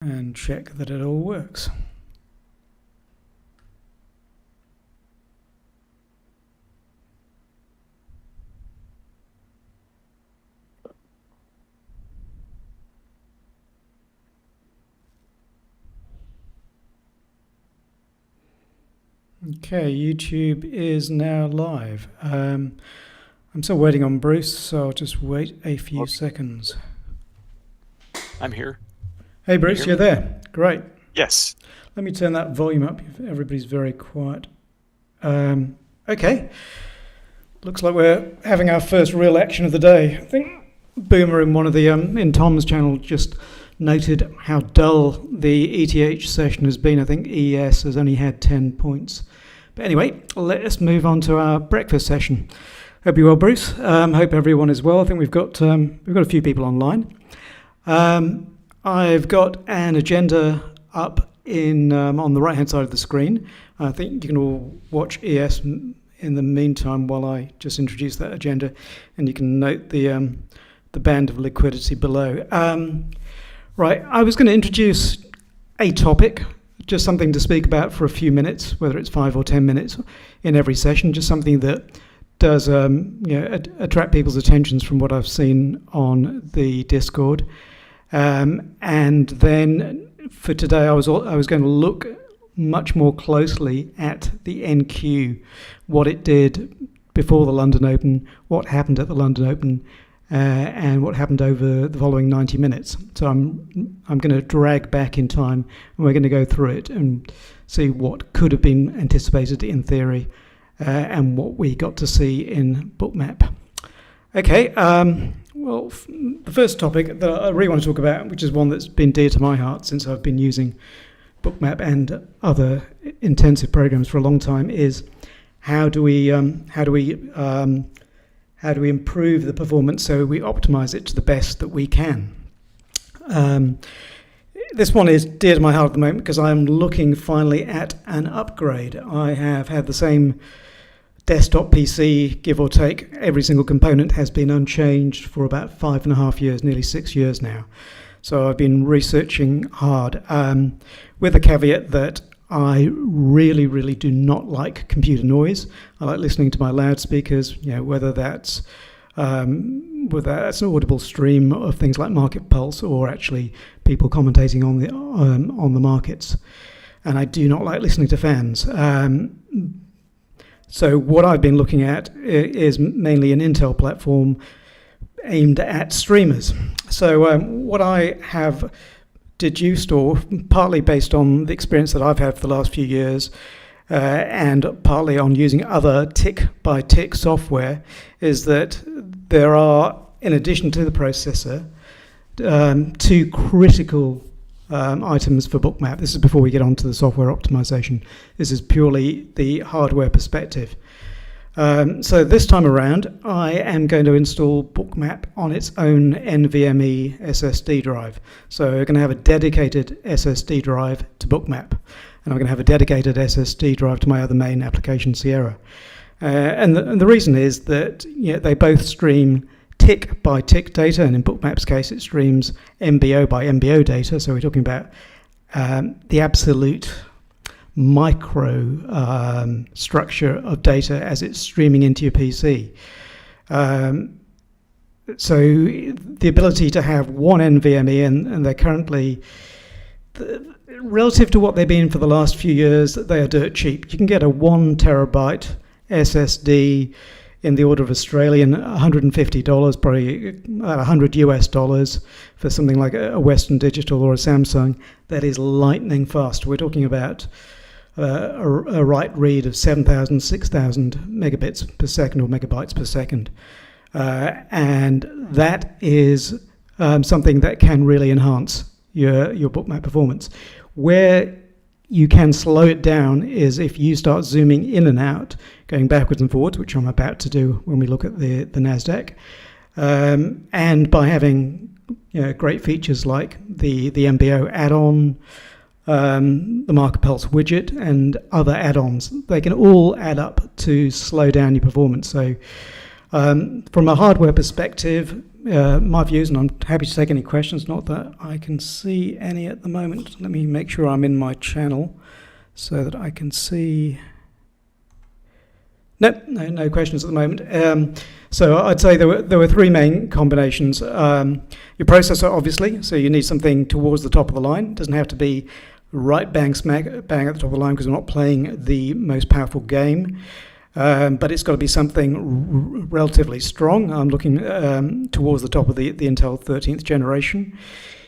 and check that it all works. Okay, YouTube is now live. I'm still waiting on Bruce, so I'll just wait a few seconds. I'm here. Hey Bruce, you're there. Great. Yes. Let me turn that volume up if everybody's very quiet. Okay. Looks like we're having our first real action of the day. I think Boomer in one of the in Tom's channel just noted how dull the ETH session has been. I think ES has only had 10 points. But anyway, let us move on to our breakfast session. Hope you're well, Bruce. Hope everyone is well. I think we've got a few people online. I've got an agenda up in on the right-hand side of the screen. I think you can all watch ES in the meantime while I just introduce that agenda, and you can note the band of liquidity below. Right, I was going to introduce a topic, just something to speak about for a few minutes, whether it's 5 or 10 minutes in every session, just something that does attract people's attentions from what I've seen on the Discord. And then for today, I was going to look much more closely at the NQ, what it did before the London Open, what happened at the London Open, and what happened over the following 90 minutes. So I'm going to drag back in time, and we're going to go through it and see what could have been anticipated in theory, and what we got to see in Bookmap. Okay, well, the first topic that I really want to talk about, which is one that's been dear to my heart since I've been using Bookmap and other intensive programs for a long time, is how do we improve the performance so we optimize it to the best that we can. This one is dear to my heart at the moment because I'm looking finally at an upgrade. I have had the same desktop PC, give or take. Every single component has been unchanged for about 5.5 years, nearly 6 years now. So I've been researching hard, with the caveat that I really, really do not like computer noise. I like listening to my loudspeakers, whether that's an audible stream of things like Market Pulse or actually people commentating on the markets. And I do not like listening to fans. So what I've been looking at is mainly an Intel platform aimed at streamers. So what I have deduced, or partly based on the experience that I've had for the last few years, and partly on using other tick-by-tick software, is that there are, in addition to the processor, two critical items for Bookmap. This is before we get on to the software optimization. This is purely the hardware perspective. So this time around, I am going to install Bookmap on its own NVMe SSD drive. So we're going to have a dedicated SSD drive to Bookmap, and I'm going to have a dedicated SSD drive to my other main application, Sierra. And the reason is that they both stream tick by tick data, and in Bookmap's case, it streams MBO by MBO data. So we're talking about the absolute micro structure of data as it's streaming into your PC. So the ability to have one NVMe, and they're currently, relative to what they've been for the last few years, they are dirt cheap. You can get a 1 terabyte SSD in the order of Australian $150, probably $100 for something like a Western Digital or a Samsung. That is lightning fast. We're talking about a write read of 7,000, 6,000 megabits per second or megabytes per second. And that is something that can really enhance your Bookmap performance. Where you can slow it down is if you start zooming in and out, going backwards and forwards, which I'm about to do when we look at the NASDAQ. And by having great features like the MBO add-on, the Market Pulse widget, and other add-ons, they can all add up to slow down your performance. So From a hardware perspective, my views, and I'm happy to take any questions, not that I can see any at the moment. Let me make sure I'm in my channel so that I can see. No questions at the moment. So I'd say there were three main combinations. Your processor, obviously, so you need something towards the top of the line. It doesn't have to be right bang at the top of the line because we're not playing the most powerful game. But it's got to be something relatively strong. I'm looking towards the top of the Intel 13th generation.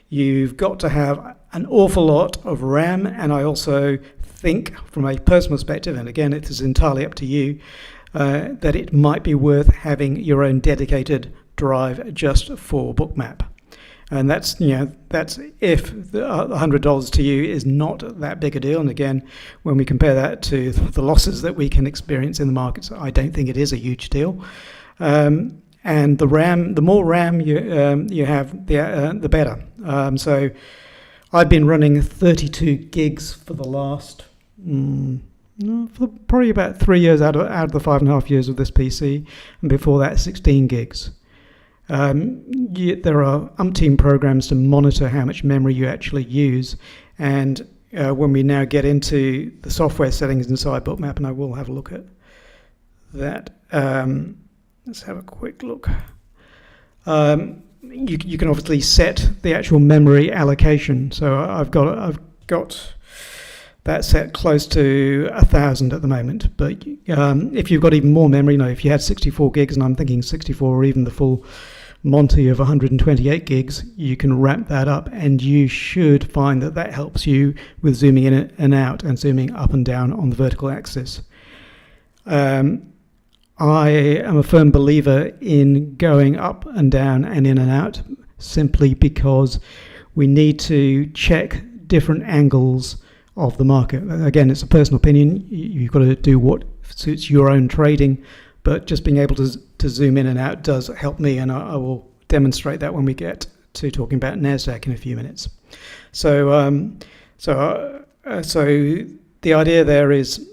You've got to have an awful lot of RAM, and I also think from a personal perspective, and again it is entirely up to you, that it might be worth having your own dedicated drive just for Bookmap. And that's if the $100 to you is not that big a deal. And again, when we compare that to the losses that we can experience in the markets, I don't think it is a huge deal. And the RAM, the more RAM you have, the better. So I've been running 32 gigs for the last for probably about 3 years out of the 5.5 years of this PC, and before that 16 gigs. There are umpteen programs to monitor how much memory you actually use, and when we now get into the software settings inside Bookmap, and I will have a look at that. Let's have a quick look. You can obviously set the actual memory allocation. So I've got that set close to 1,000 at the moment. But if you've got even more memory, if you had 64 gigs, and I'm thinking 64 or even the full Monty of 128 gigs, you can ramp that up, and you should find that helps you with zooming in and out and zooming up and down on the vertical axis. I am a firm believer in going up and down and in and out, simply because we need to check different angles of the market. Again, it's a personal opinion. You've got to do what suits your own trading, but just being able to zoom in and out does help me, and I will demonstrate that when we get to talking about NASDAQ in a few minutes. So the idea there is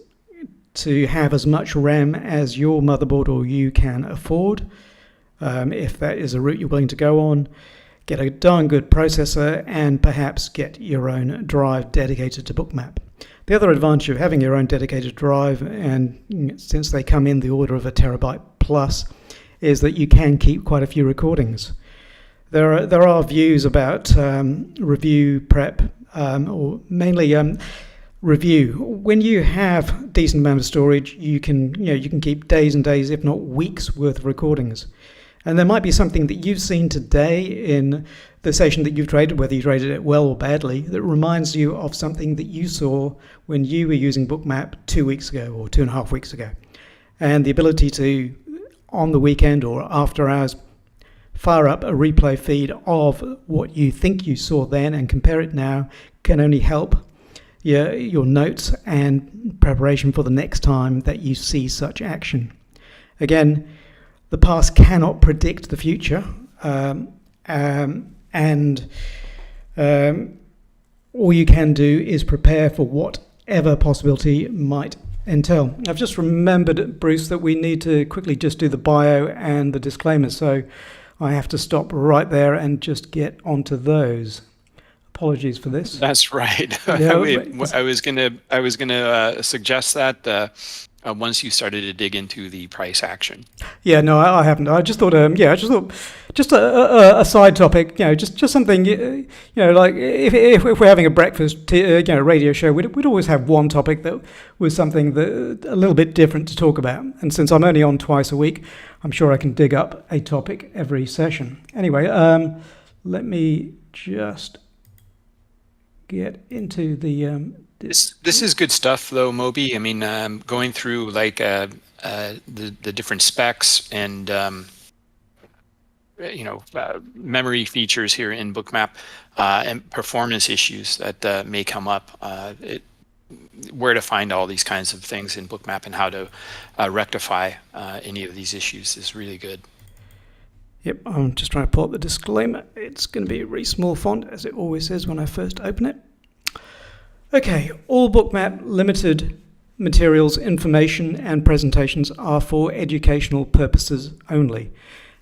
to have as much RAM as your motherboard or you can afford, if that is a route you're willing to go on. Get a darn good processor, and perhaps get your own drive dedicated to Bookmap. The other advantage of having your own dedicated drive, and since they come in the order of 1 terabyte plus, is that you can keep quite a few recordings. There are views about review prep, or mainly review. When you have a decent amount of storage, you can keep days and days, if not weeks, worth of recordings. And there might be something that you've seen today in the session that you've traded, whether you traded it well or badly, that reminds you of something that you saw when you were using Bookmap 2 weeks ago or 2.5 weeks ago. And the ability to, on the weekend or after hours, fire up a replay feed of what you think you saw then and compare it now can only help your notes and preparation for the next time that you see such action. Again, the past cannot predict the future, and all you can do is prepare for whatever possibility might entail. I've just remembered, Bruce, that we need to quickly just do the bio and the disclaimer, so I have to stop right there and just get onto those. Apologies for this. That's right. I was gonna suggest that once you started to dig into the price action. Yeah, no, I haven't. I just thought, just a side topic, just something, like if we're having a breakfast, radio show, we'd always have one topic that was something that a little bit different to talk about. And since I'm only on twice a week, I'm sure I can dig up a topic every session. Anyway, let me just get into the. This is good stuff, though, Moby. I mean, going through like the different specs and memory features here in Bookmap and performance issues that may come up. Where to find all these kinds of things in Bookmap and how to rectify any of these issues is really good. Yep, I'm just trying to pull up the disclaimer. It's going to be a really small font, as it always is when I first open it. Okay, all Bookmap Limited materials, information, and presentations are for educational purposes only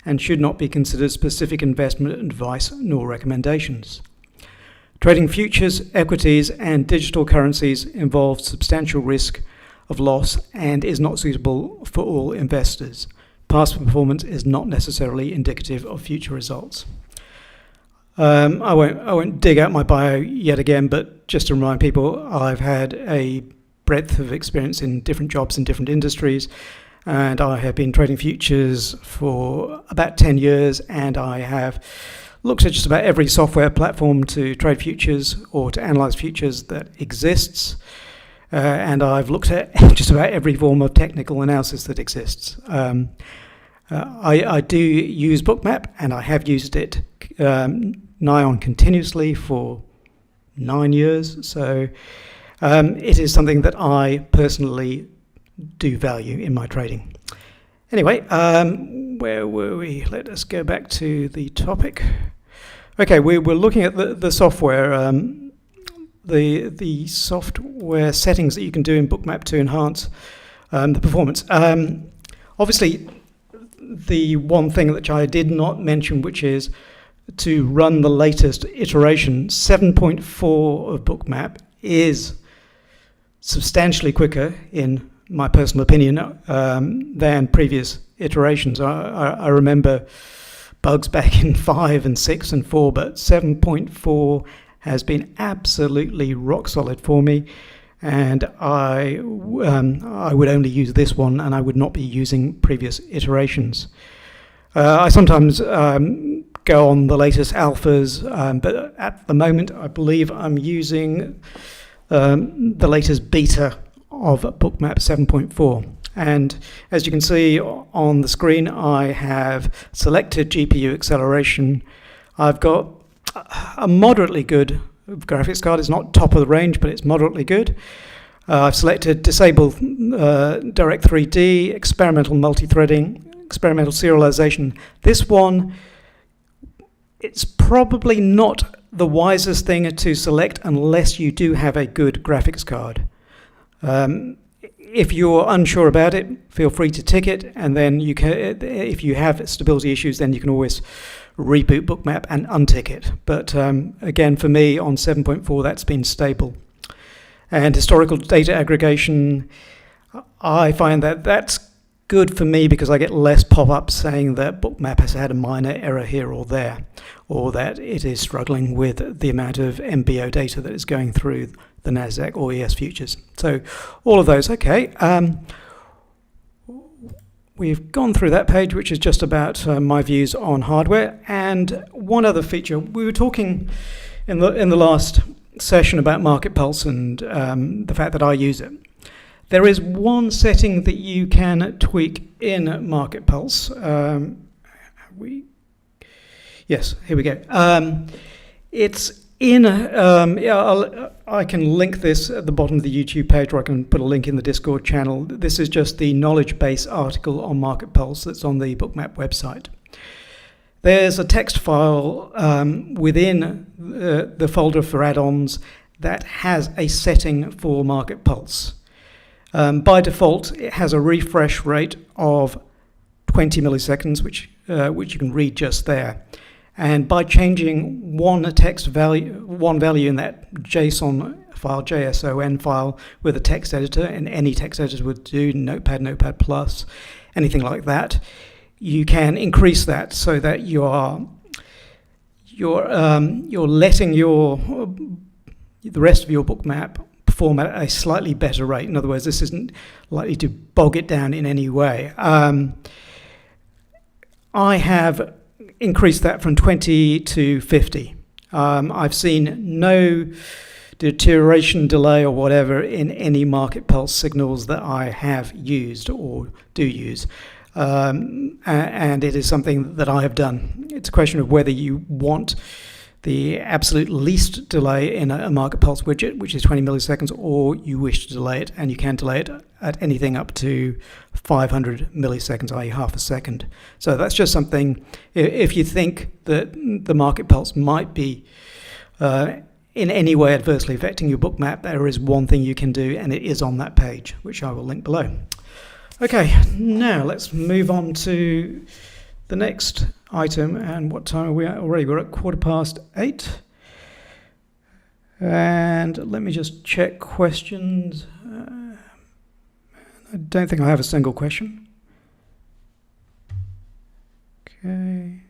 and should not be considered specific investment advice nor recommendations. Trading futures, equities, and digital currencies involves substantial risk of loss and is not suitable for all investors. Past performance is not necessarily indicative of future results. I won't dig out my bio yet again, but just to remind people, I've had a breadth of experience in different jobs in different industries, and I have been trading futures for about 10 years, and I have looked at just about every software platform to trade futures or to analyze futures that exists, and I've looked at just about every form of technical analysis that exists. I do use Bookmap, and I have used it nigh on continuously for 9 years, so it is something that I personally do value in my trading. Anyway, where were we? Let us go back to the topic. Okay, we were looking at the software, the software settings that you can do in Bookmap to enhance the performance. Obviously, the one thing that I did not mention, which is to run the latest iteration, 7.4 of Bookmap is substantially quicker, in my personal opinion, than previous iterations. I remember bugs back in 5 and 6 and 4, but 7.4 has been absolutely rock solid for me, and I would only use this one, and I would not be using previous iterations. I sometimes go on the latest alphas, but at the moment I believe I'm using the latest beta of Bookmap 7.4. And as you can see on the screen, I have selected GPU acceleration. I've got a moderately good graphics card. It's not top of the range, but it's moderately good. I've selected disable direct 3D, experimental multi-threading, experimental serialization. This one, it's probably not the wisest thing to select unless you do have a good graphics card. If you're unsure about it, feel free to tick it, and then you can, if you have stability issues, then you can always reboot Bookmap and untick it. But again, for me on 7.4, that's been stable. And historical data aggregation, I find that that's good for me because I get less pop-ups saying that Bookmap has had a minor error here or there, or that it is struggling with the amount of MBO data that is going through the NASDAQ or ES futures. So all of those, okay. We've gone through that page, which is just about my views on hardware. And one other feature, we were talking in the last session about Market Pulse and the fact that I use it. There is one setting that you can tweak in Market Pulse. Yes, here we go. It's in, I can link this at the bottom of the YouTube page, or I can put a link in the Discord channel. This is just the knowledge base article on Market Pulse that's on the Bookmap website. There's a text file within the folder for add-ons that has a setting for Market Pulse. By default, it has a refresh rate of 20 milliseconds, which you can read just there. And by changing one value in that JSON file, JSON file, with a text editor, and any text editor would do, Notepad, Notepad Plus, anything like that, you can increase that so that you're letting the rest of your Bookmap perform at a slightly better rate. In other words, this isn't likely to bog it down in any way. I have increased that from 20 to 50. I've seen no deterioration, delay, or whatever in any Market Pulse signals that I have used or do use. And it is something that I have done. It's a question of whether you want the absolute least delay in a Market Pulse widget, which is 20 milliseconds, or you wish to delay it, and you can delay it at anything up to 500 milliseconds, i.e. half a second. So that's just something, if you think that the Market Pulse might be in any way adversely affecting your bookmap, there is one thing you can do, and it is on that page, which I will link below. Okay, now let's move on to the next item. And what time are we at already? We're at 8:15. And let me just check questions. I don't think I have a single question. Okay.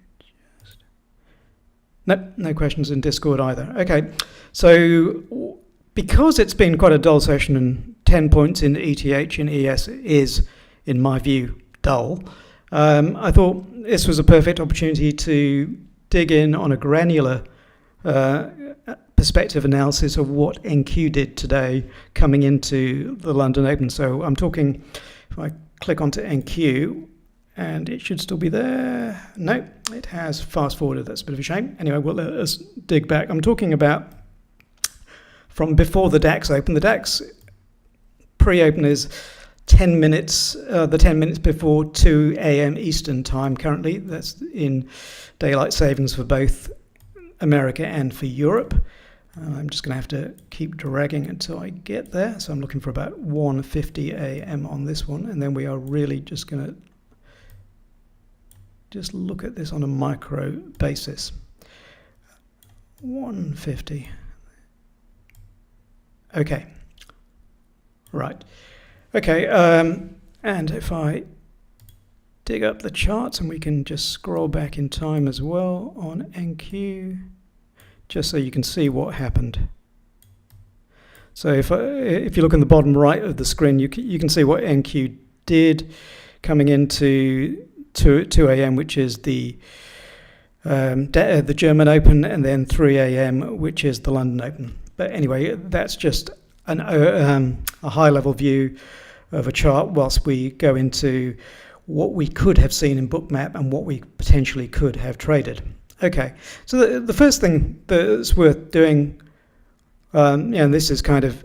Nope, no questions in Discord either. Okay, so because it's been quite a dull session and 10 points in ETH and ES is, in my view, dull, I thought this was a perfect opportunity to dig in on a granular perspective analysis of what NQ did today coming into the London Open. So I'm talking, if I click onto NQ, and it should still be there. No, it has fast forwarded. That's a bit of a shame. Anyway, well, let's dig back. I'm talking about from before the DAX open. The DAX pre-open is 10 minutes, the 10 minutes before 2 a.m. Eastern time currently. That's in daylight savings for both America and for Europe. I'm just going to have to keep dragging until I get there. So I'm looking for about 1:50 a.m. on this one. And then we are really just going to just look at this on a micro basis. 1:50. Okay. Right. Okay. And if I dig up the charts, and we can just scroll back in time as well on NQ, just so you can see what happened. So if you look in the bottom right of the screen, you can see what NQ did coming into 2 a.m., which is the German Open, and then 3 a.m., which is the London Open. But anyway, that's just a high-level view of a chart whilst we go into what we could have seen in Bookmap and what we potentially could have traded. Okay, so the first thing that's worth doing, and this is kind of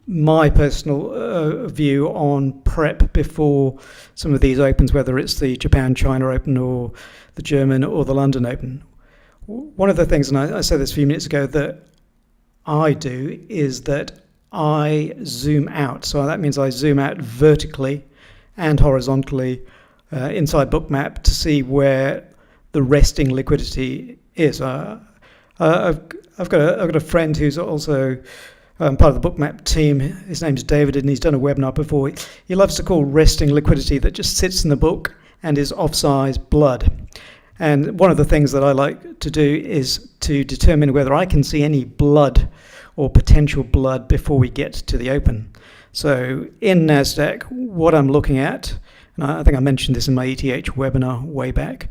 my personal view on prep before some of these opens, whether it's the Japan-China Open or the German or the London Open. One of the things, and I said this a few minutes ago, that I do is that I zoom out. So that means I zoom out vertically and horizontally inside Bookmap to see where the resting liquidity is. I've got a friend who's also part of the Bookmap team. His name's David, and he's done a webinar before. He loves to call resting liquidity that just sits in the book and is off-size blood. And one of the things that I like to do is to determine whether I can see any blood or potential blood before we get to the open. So in NASDAQ, what I'm looking at, and I think I mentioned this in my ETH webinar way back,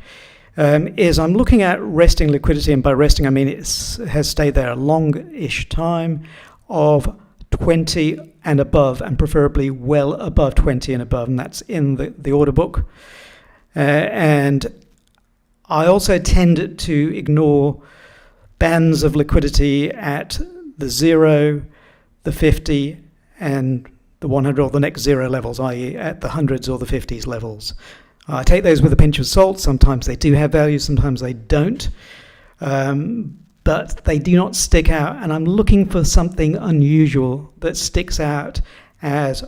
is I'm looking at resting liquidity, and by resting I mean it has stayed there a long-ish time of 20 and above, and preferably well above 20 and above, and that's in the order book. And I also tend to ignore bands of liquidity at the 0, the 50, and the 100 or the next 0 levels, i.e. at the hundreds or the 50s levels. I take those with a pinch of salt. Sometimes they do have value, sometimes they don't. But they do not stick out, and I'm looking for something unusual that sticks out as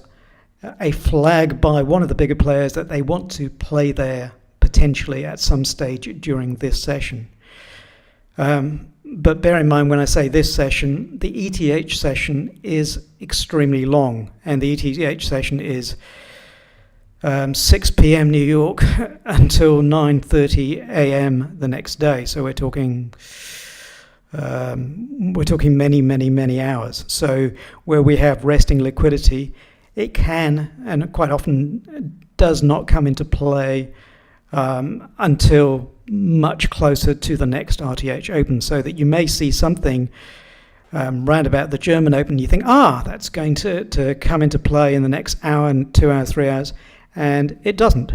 a flag by one of the bigger players that they want to play there potentially at some stage during this session. But bear in mind, when I say this session, the ETH session is extremely long, and the ETH session is 6 p.m. New York until 9:30 a.m. the next day. So we're talking many, many, many hours. So where we have resting liquidity, it can and quite often does not come into play until much closer to the next RTH Open, so that you may see something round about the German Open. You think, that's going to come into play in the next hour and 2 hours, 3 hours, and it doesn't.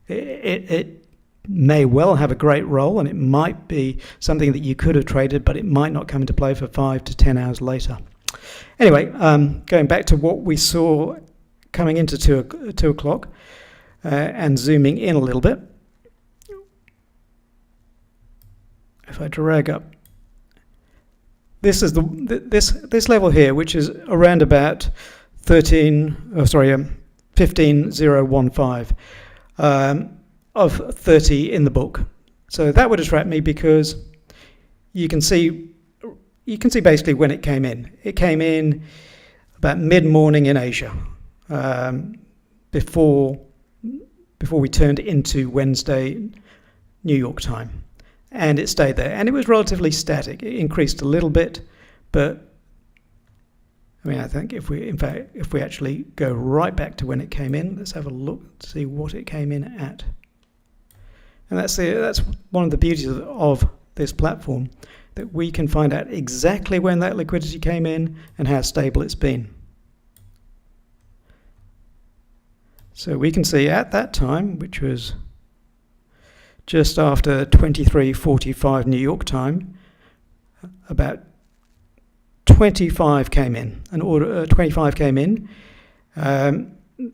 It may well have a great role, and it might be something that you could have traded, but it might not come into play for 5 to 10 hours later. Anyway, going back to what we saw coming into 2 o'clock and zooming in a little bit. If I drag up, this is this level here, which is around about 15,015 of 30 in the book. So that would attract me because you can see basically when it came in. It came in about mid-morning in Asia, before we turned into Wednesday New York time, and it stayed there, and it was relatively static. It increased a little bit, but I mean, I think if we actually go right back to when it came in, let's have a look to see what it came in at. And that's one of the beauties of this platform, that we can find out exactly when that liquidity came in and how stable it's been. So we can see at that time, which was just after 23:45 New York time, about 25 came in. 25 came in.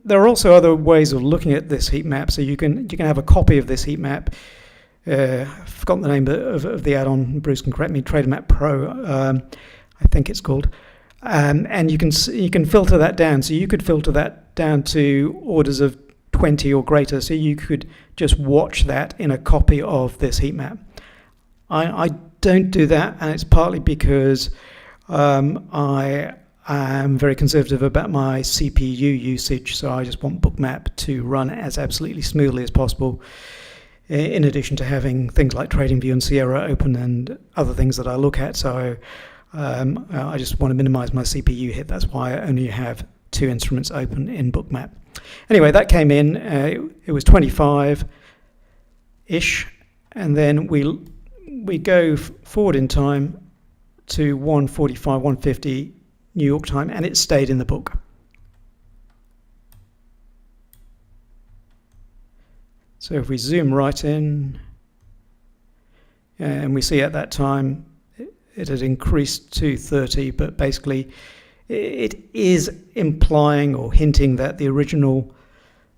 There are also other ways of looking at this heat map. So you can have a copy of this heat map. I've forgotten the name of the add-on. Bruce can correct me. TraderMap Pro, I think it's called. And you can filter that down. So you could filter that down to orders of 20 or greater. So you could just watch that in a copy of this heat map. I don't do that, and it's partly because I am very conservative about my CPU usage. So I just want Bookmap to run as absolutely smoothly as possible, in addition to having things like TradingView and Sierra open and other things that I look at. So I just want to minimize my CPU hit. That's why I only have 2 instruments open in Bookmap. Anyway, that came in. It was 25-ish, and then we go forward in time to 1:45, 1:50 New York time, and it stayed in the book. So if we zoom right in, and we see at that time it had increased to 30, but basically it is implying or hinting that the original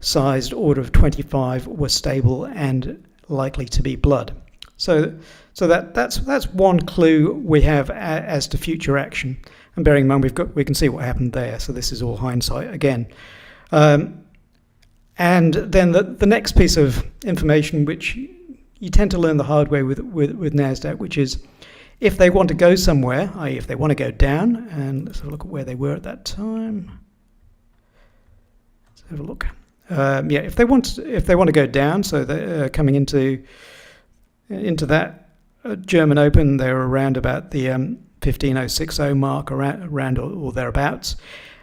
sized order of 25 was stable and likely to be blood. So that's one clue we have as to future action. And bearing in mind we can see what happened there. So this is all hindsight again. And then the next piece of information, which you tend to learn the hard way with NASDAQ, which is if they want to go somewhere, i.e. if they want to go down, and let's have a look at where they were at that time. Let's have a look. If they want to go down, so they're coming into that German Open, they're around about the 15,060 mark, around or thereabouts,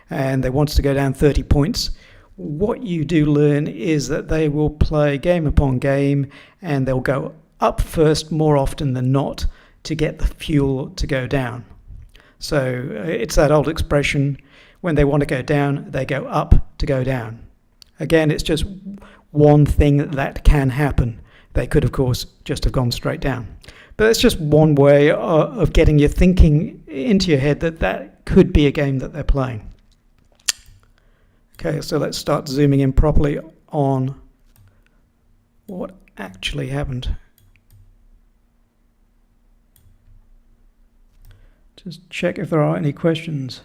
and they wanted to go down 30 points. What you do learn is that they will play game upon game, and they'll go up first more often than not to get the fuel to go down. So it's that old expression, when they want to go down, they go up to go down. Again, it's just one thing that can happen. They could, of course, just have gone straight down. But it's just one way of getting your thinking into your head that could be a game that they're playing. Okay, so let's start zooming in properly on what actually happened. Just check if there are any questions.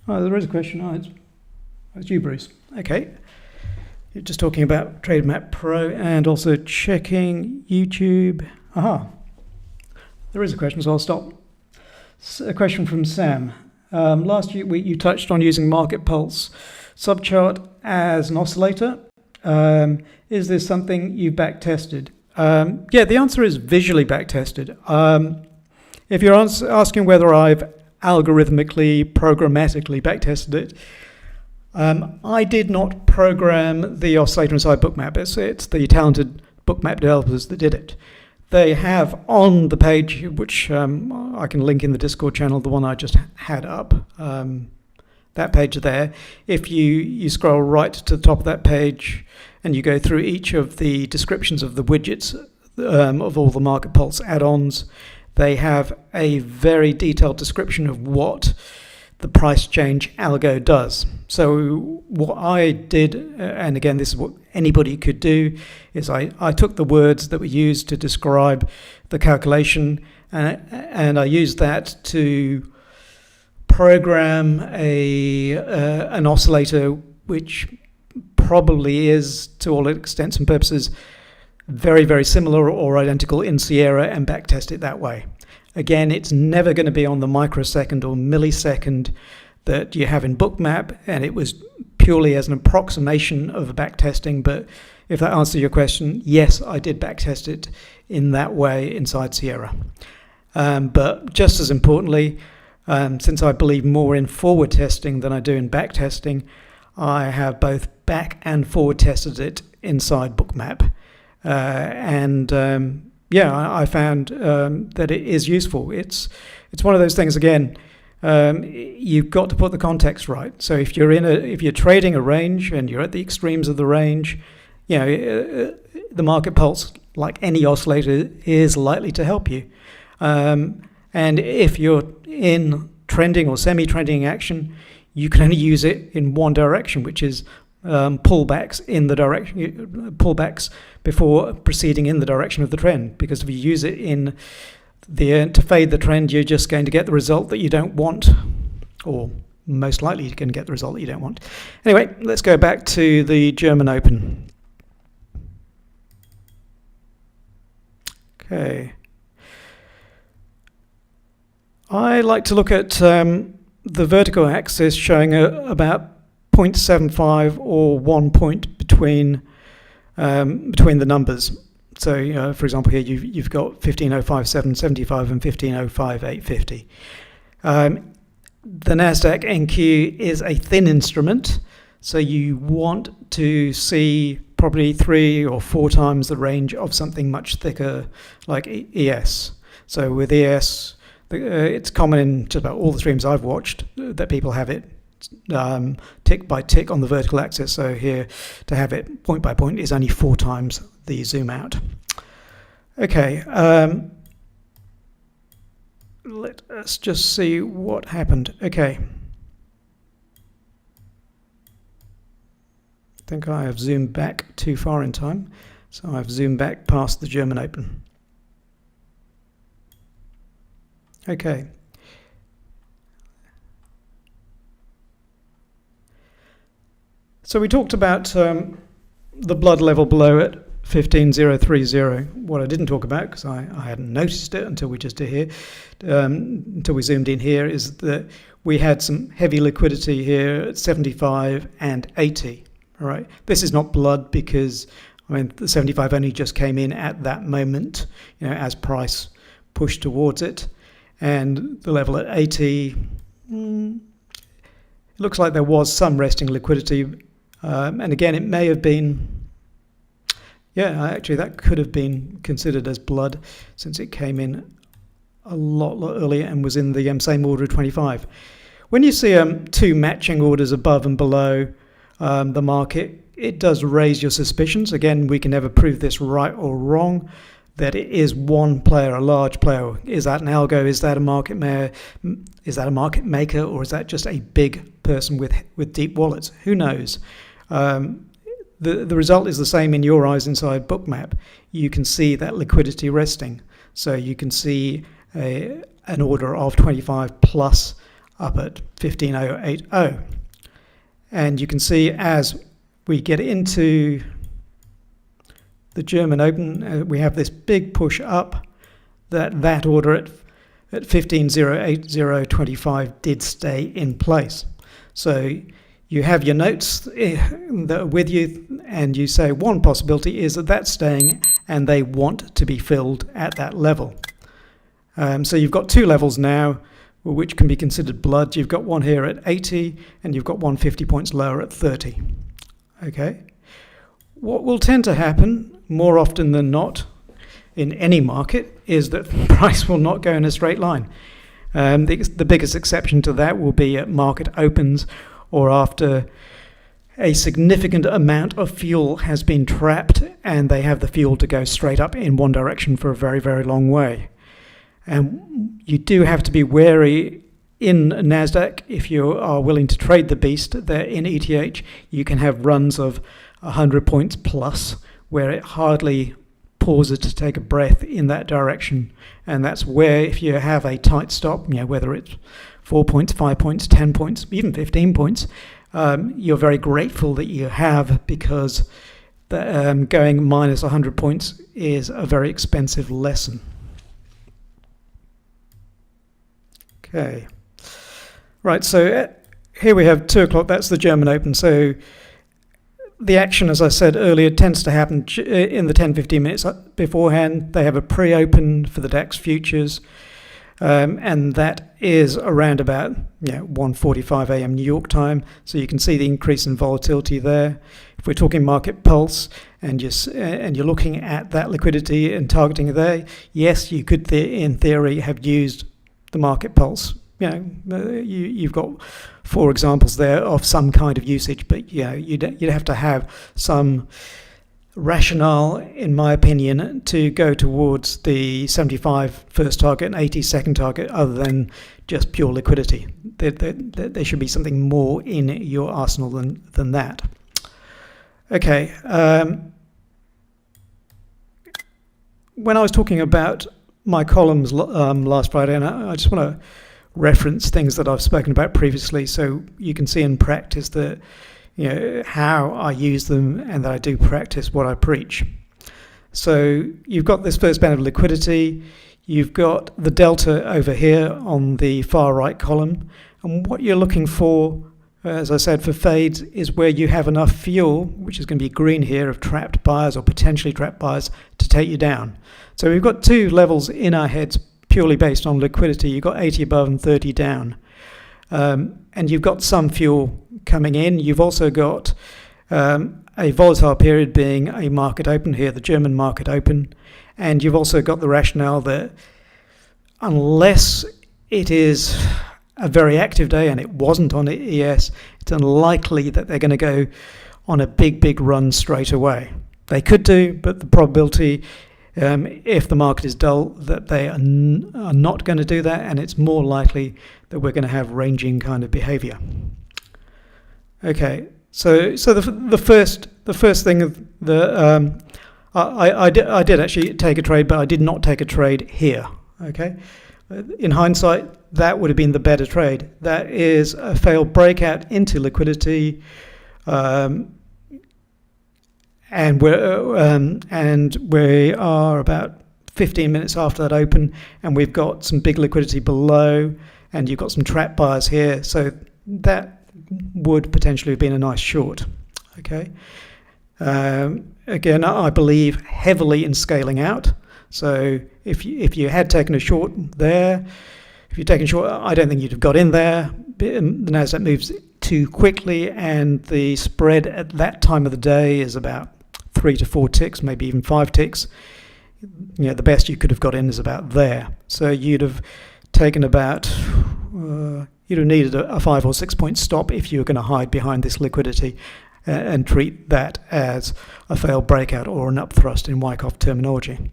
Oh, there is a question. Oh, it's you, Bruce. Okay. You're just talking about TraderMap Pro and also checking YouTube. Aha. There is a question, so I'll stop. A question from Sam. Last week you touched on using Market Pulse subchart as an oscillator. Is this something you've back-tested? Yeah, the answer is visually back-tested. If you're asking whether I've algorithmically, programmatically back-tested it, I did not program the oscillator inside Bookmap. It's the talented Bookmap developers that did it. They have on the page, which I can link in the Discord channel, the one I just had up, that page there. If you scroll right to the top of that page and you go through each of the descriptions of the widgets of all the Market Pulse add-ons, they have a very detailed description of what the price change algo does. So what I did, and again, this is what anybody could do, is I took the words that were used to describe the calculation, and I used that to program an oscillator which probably is, to all intents and purposes, very, very similar or identical in Sierra, and backtest it that way. Again, it's never going to be on the microsecond or millisecond that you have in Bookmap, and it was purely as an approximation of a backtesting. But if that answers your question, yes, I did backtest it in that way inside Sierra. But just as importantly, since I believe more in forward testing than I do in back testing, I have both back and forward tested it inside Bookmap. I found that it is useful. It's one of those things, again, you've got to put the context right. So if you're trading a range and you're at the extremes of the range, the market pulse, like any oscillator, is likely to help you. And if you're in trending or semi-trending action, you can only use it in one direction, which is pullbacks before proceeding in the direction of the trend. Because if you use it to fade the trend, you're just going to get the result that you don't want, or most likely you can get the result that you don't want. Anyway, let's go back to the German Open. Okay. I like to look at the vertical axis showing about 0.75 or 1 point between the numbers. So, for example, here you've got 15.05.775 and 15.05.850. The Nasdaq NQ is a thin instrument, so you want to see probably 3 or 4 times the range of something much thicker like ES. So with ES, it's common in just about all the streams I've watched that people have it tick by tick on the vertical axis. So here, to have it point by point is only 4 times the zoom out. Okay, let us just see what happened. Okay, I think I have zoomed back too far in time, so I've zoomed back past the German Open. Okay. So we talked about the blood level below at 15.030. What I didn't talk about, because I hadn't noticed it until we just did here, until we zoomed in here, is that we had some heavy liquidity here at 75 and 80. All right. This is not blood because, the 75 only just came in at that moment, as price pushed towards it. And the level at 80, it looks like there was some resting liquidity. And again, it may have been, actually that could have been considered as blood since it came in a lot earlier and was in the same order of 25. When you see 2 matching orders above and below the market, it does raise your suspicions. Again, we can never prove this right or wrong, that it is one player, a large player. Is that an algo? Is that a market maker? Is that a market maker? Or is that just a big person with deep wallets? Who knows? The result is the same in your eyes inside Bookmap. You can see that liquidity resting. So you can see an order of 25 plus up at 15.080. And you can see as we get into the German Open, we have this big push up. That order at 15.08025 did stay in place. So you have your notes that are with you, and you say one possibility is that that's staying and they want to be filled at that level. So you've got 2 levels now which can be considered blood. You've got one here at 80 and you've got one 50 points lower at 30. Okay. What will tend to happen more often than not in any market is that price will not go in a straight line. The biggest exception to that will be at market opens or after a significant amount of fuel has been trapped and they have the fuel to go straight up in one direction for a very, very long way. And you do have to be wary in NASDAQ, if you are willing to trade the beast there in ETH, you can have runs of 100 points plus, where it hardly pauses to take a breath in that direction. And that's where, if you have a tight stop, whether it's 4 points, 5 points, 10 points, even 15 points, you're very grateful that you have, because going minus 100 points is a very expensive lesson. Okay. Right, so here we have 2 o'clock, that's the German Open. So the action, as I said earlier, tends to happen in the 10-15 minutes beforehand. They have a pre-open for the DAX futures, and that is around about 1:45 a.m. New York time. So you can see the increase in volatility there. If we're talking market pulse and you're looking at that liquidity and targeting there, yes, you could in theory have used the market pulse. You've got 4 examples there of some kind of usage, but you'd have to have some rationale, in my opinion, to go towards the 75 first target and 80 second target, other than just pure liquidity. There should be something more in your arsenal than that. Okay. When I was talking about my columns last Friday, and I just want to reference things that I've spoken about previously, so you can see in practice that how I use them and that I do practice what I preach. So you've got this first band of liquidity, you've got the delta over here on the far right column, and what you're looking for, as I said, for fades is where you have enough fuel, which is going to be green here, of trapped buyers or potentially trapped buyers to take you down. So we've got 2 levels in our heads purely based on liquidity. You've got 80 above and 30 down. And you've got some fuel coming in. You've also got a volatile period being a market open here, the German market open. And you've also got the rationale that unless it is a very active day, and it wasn't on ES, it's unlikely that they're going to go on a big run straight away. They could do, but the probability, if the market is dull, that they are not going to do that, and it's more likely that we're going to have ranging kind of behavior. Okay, so the first thing that I did actually take a trade, but I did not take a trade here. Okay, in hindsight, that would have been the better trade. That is a failed breakout into liquidity. And we are about 15 minutes after that open, and we've got some big liquidity below, and you've got some trap buyers here. So that would potentially have been a nice short. Okay. Again, I believe heavily in scaling out. So if you had taken a short there, if you'd taken short, I don't think you'd have got in there. The NASDAQ moves too quickly, and the spread at that time of the day is about 3 to 4 ticks, maybe even 5 ticks. The best you could have got in is about there. So you'd have taken about, you'd have needed a 5 or 6 point stop if you were going to hide behind this liquidity and treat that as a failed breakout or an upthrust in Wyckoff terminology.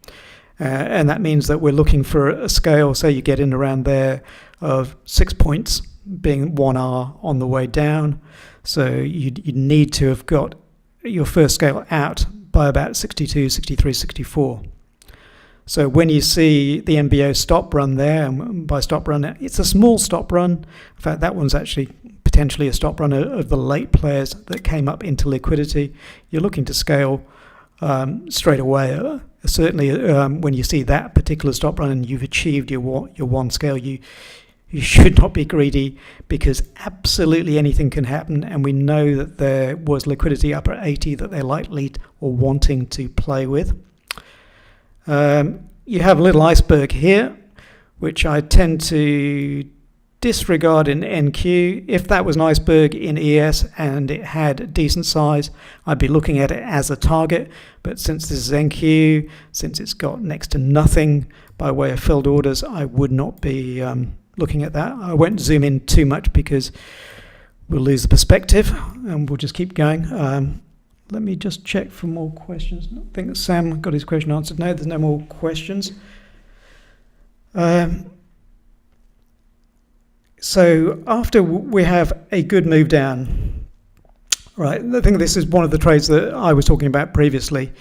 And that means that we're looking for a scale, say you get in around there, of 6 points being 1R on the way down. So you'd need to have got your first scale out by about 62, 63, 64. So when you see the MBO stop run there, and by stop run, it's a small stop run. In fact, that one's actually potentially a stop run of the late players that came up into liquidity. You're looking to scale straight away. Certainly when you see that particular stop run and you've achieved your one scale, you should not be greedy, because absolutely anything can happen, and we know that there was liquidity up at 80 that they're likely or wanting to play with. You have a little iceberg here, which I tend to disregard in NQ. If that was an iceberg in ES and it had a decent size, I'd be looking at it as a target. But since this is NQ, since it's got next to nothing by way of filled orders, I would not be looking at that. I won't zoom in too much because we'll lose the perspective, and we'll just keep going. Let me just check for more questions. I think that Sam got his question answered. No, there's no more questions. So after we have a good move down, right, I think this is one of the trades that I was talking about previously.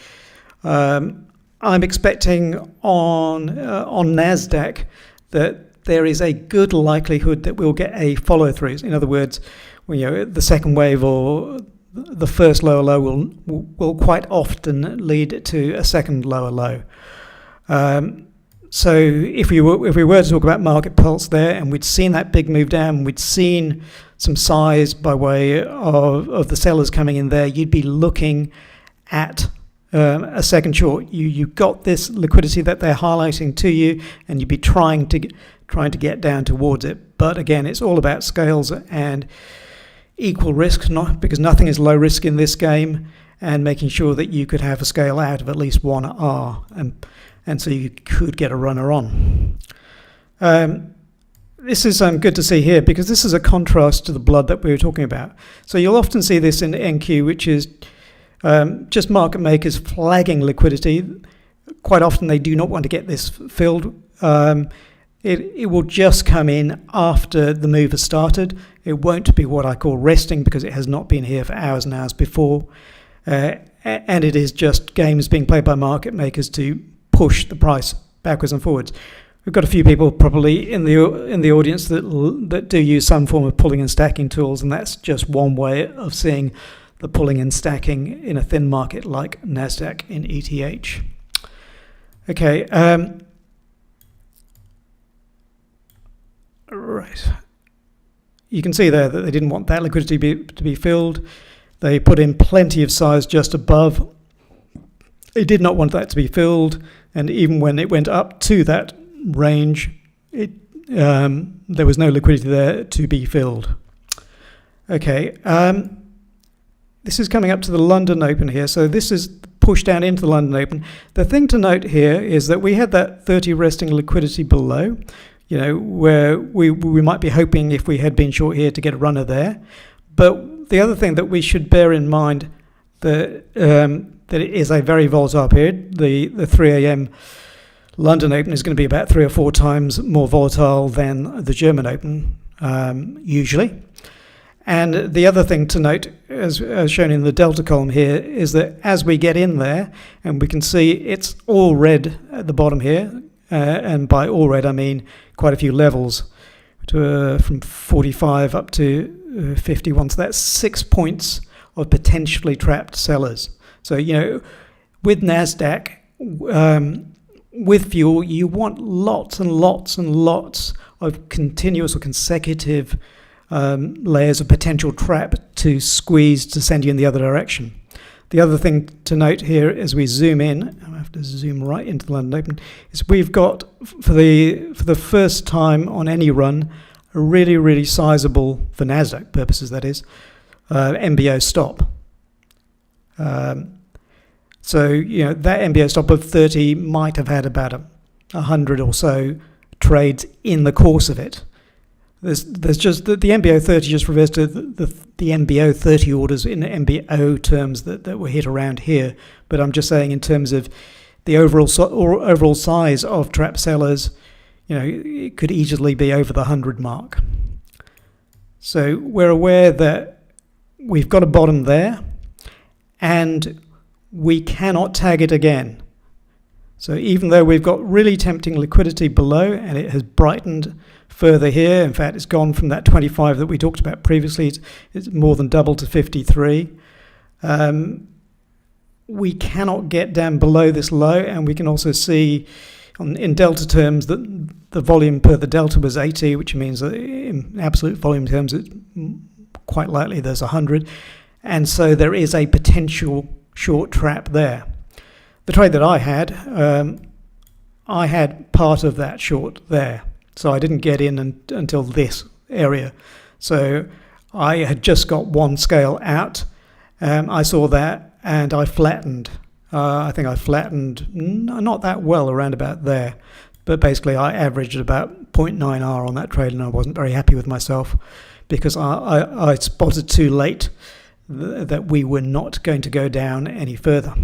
I'm expecting on NASDAQ that there is a good likelihood that we'll get a follow-through. In other words, the second wave or the first lower low will quite often lead to a second lower low. So if we were to talk about market pulse there, and we'd seen that big move down, we'd seen some size by way of the sellers coming in there, you'd be looking at a second short. You've got this liquidity that they're highlighting to you, and you'd be trying to get down towards it. But again, it's all about scales and equal risk, not because nothing is low risk in this game, and making sure that you could have a scale out of at least 1R, and so you could get a runner on. This is good to see here, because this is a contrast to the blood that we were talking about. So you'll often see this in NQ, which is just market makers flagging liquidity. Quite often they do not want to get this filled. It will just come in after the move has started. It won't be what I call resting, because it has not been here for hours and hours before. And it is just games being played by market makers to push the price backwards and forwards. We've got a few people probably in the audience that do use some form of pulling and stacking tools, and that's just one way of seeing the pulling and stacking in a thin market like NASDAQ in ETH. Okay. Right. You can see there that they didn't want that liquidity to be filled. They put in plenty of size just above. They did not want that to be filled, and even when it went up to that range, there was no liquidity there to be filled. Okay. This is coming up to the London Open here, so this is pushed down into the London Open. The thing to note here is that we had that 30 resting liquidity below, where we might be hoping, if we had been short here, to get a runner there. But the other thing that we should bear in mind that it is a very volatile period. The 3 a.m. London Open is going to be about 3 or 4 times more volatile than the German Open, usually. And the other thing to note, as shown in the delta column here, is that as we get in there, and we can see it's all red at the bottom here, and by all red I mean quite a few levels, from 45 up to 51. So that's 6 points of potentially trapped sellers. So, with NASDAQ, with fuel, you want lots and lots and lots of continuous or consecutive layers of potential trap to squeeze to send you in the other direction. The other thing to note here as we zoom in, I have to zoom right into the London Open, is we've got, for the first time on any run, a really, really sizable, for NASDAQ purposes that is, MBO stop. So, that MBO stop of 30 might have had about 100 or so trades in the course of it. There's just the MBO 30 just refers to the MBO 30 orders in MBO terms that were hit around here. But I'm just saying in terms of the overall size of trap sellers, it could easily be over the 100 mark. So we're aware that we've got a bottom there, and we cannot tag it again. So even though we've got really tempting liquidity below, and it has brightened further here, in fact it's gone from that 25 that we talked about previously, it's more than double to 53. We cannot get down below this low, and we can also see in delta terms that the volume per the delta was 80, which means that in absolute volume terms it's quite likely there's 100, and so there is a potential short trap there. The trade that I had part of that short there, so I didn't get in until this area. So I had just got one scale out. I saw that and I flattened. I think I flattened not that well, around about there, but basically I averaged about 0.9R on that trade, and I wasn't very happy with myself because I spotted too late that we were not going to go down any further.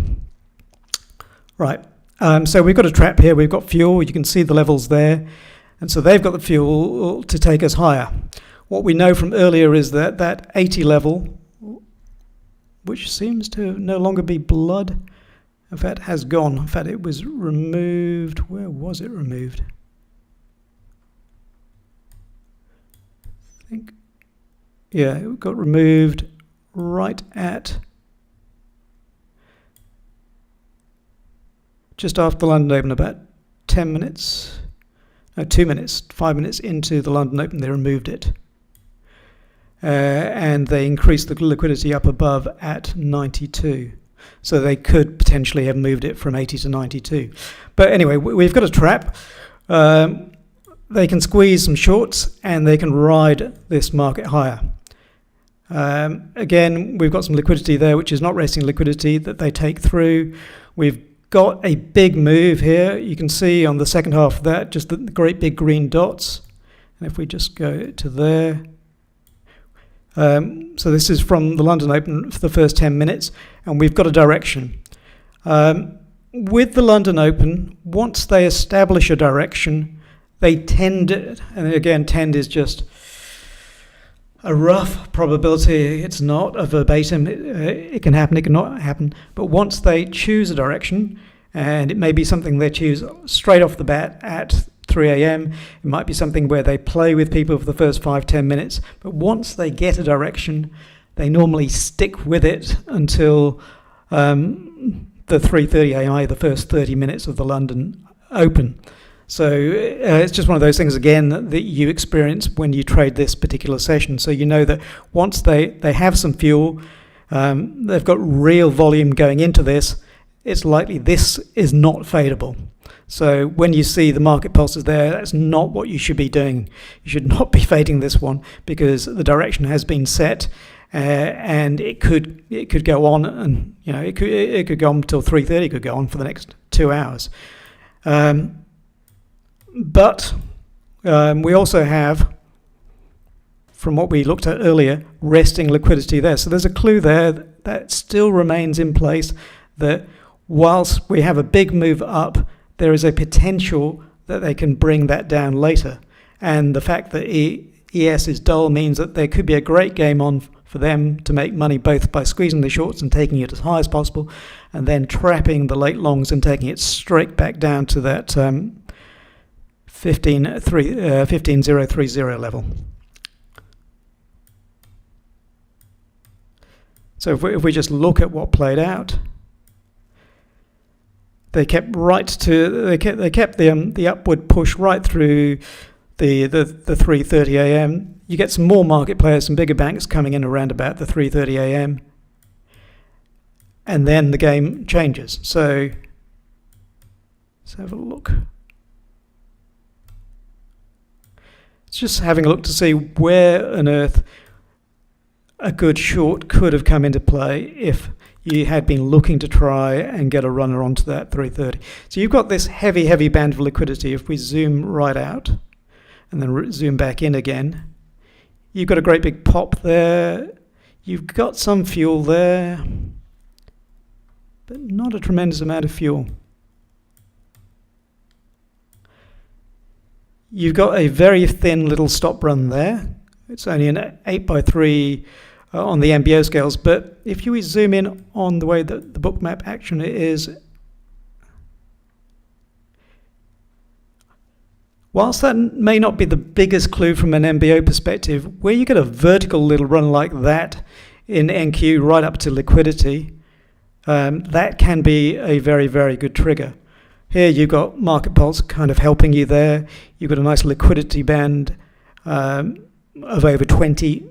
Right, so we've got a trap here, we've got fuel, you can see the levels there, and so they've got the fuel to take us higher. what we know from earlier is that that 80 level, which seems to no longer be blood, in fact has gone. In fact, it was removed. Where was it removed? I think, yeah, it got removed right at just after the London Open, about 10 minutes, no, 2 minutes, 5 minutes into the London Open, they removed it. And they increased the liquidity up above at 92. So they could potentially have moved it from 80 to 92. But anyway, we've got a trap. They can squeeze some shorts and they can ride this market higher. Again, we've got some liquidity there, which is not resting liquidity that they take through. We've got a big move here. You can see on the second half of that, just the great big green dots. And if we just go to there. So this is from the London Open for the first 10 minutes, and we've got a direction. With the London Open, once they establish a direction, they tend, and again, tend is just a rough probability. It's not a verbatim. It can happen, it can not happen. But once they choose a direction, and it may be something they choose straight off the bat at 3 a.m. It might be something where they play with people for the first 5-10 minutes. But once they get a direction, they normally stick with it until the 3:30 a.m., the first 30 minutes of the London Open. So it's just one of those things, again, that you experience when you trade this particular session. So you know that once they have some fuel, they've got real volume going into this, it's likely this is not fadeable. So when you see the market pulses there, that's not what you should be doing. You should not be fading this one because the direction has been set, and it could go on, and it could go on until 3:30. Could go on for the next 2 hours. But we also have, from what we looked at earlier, resting liquidity there. So there's a clue there that still remains in place, that whilst we have a big move up, there is a potential that they can bring that down later. And the fact that ES is dull means that there could be a great game on for them to make money, both by squeezing the shorts and taking it as high as possible, and then trapping the late longs and taking it straight back down to that 15,030 level. So if we just look at what played out, they kept the upward push right through the 3:30 a.m. You get some more market players, some bigger banks coming in around about the 3:30 a.m. and then the game changes. So let's have a look. It's just having a look to see where on earth a good short could have come into play if you had been looking to try and get a runner onto that 3:30. So you've got this heavy band of liquidity. If we zoom right out and then zoom back in again, you've got a great big pop there. You've got some fuel there, but not a tremendous amount of fuel. You've got a very thin little stop run there. It's only an 8x3 on the MBO scales, but if you zoom in on the way that the Bookmap action is, whilst that may not be the biggest clue from an MBO perspective, where you get a vertical little run like that in NQ right up to liquidity, that can be a very good trigger. Here you've got market pulse kind of helping you there. You've got a nice liquidity band of over 20,